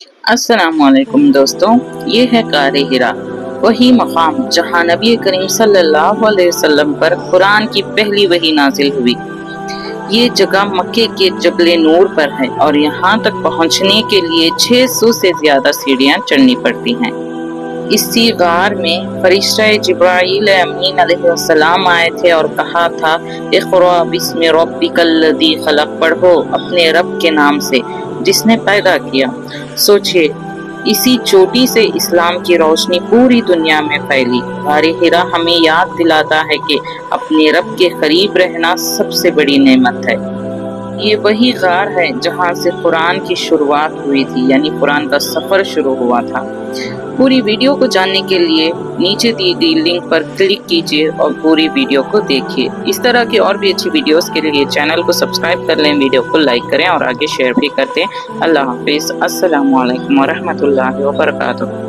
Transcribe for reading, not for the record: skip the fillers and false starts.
अस्सलामुअलैकुम दोस्तों, ये है गारे हिरा, वही मकाम जहाँ नबी करीम सल्लल्लाहु अलैहि वसल्लम पर कुरान की पहली वही नाजिल हुई। ये जगह मक्के के जबले नूर पर है और यहाँ तक पहुँचने के लिए 600 से ज्यादा सीढ़ियाँ चढ़नी पड़ती हैं। इसी गार में फरिश्ता जिब्राईल अमीन अलैहिस्सलाम आए थे और कहा था, इक़रा बिस्मि रब्बिकल्लज़ी खलक़, पढ़ो अपने रब के नाम से जिसने पैदा किया। सोचिए, इसी चोटी से इस्लाम की रोशनी पूरी दुनिया में फैली। गारे हिरा हमें याद दिलाता है कि अपने रब के करीब रहना सबसे बड़ी नेमत है। ये वही गार है जहाँ से कुरान की शुरुआत हुई थी, यानी कुरान का सफर शुरू हुआ था। पूरी वीडियो को जानने के लिए नीचे दी गई लिंक पर क्लिक कीजिए और पूरी वीडियो को देखिए। इस तरह की और भी अच्छी वीडियोस के लिए चैनल को सब्सक्राइब कर लें, वीडियो को लाइक करें और आगे शेयर भी कर दें। अल्लाह हाफिज़। अस्सलामु अलैकुम व रहमतुल्लाहि व बरकातुहू।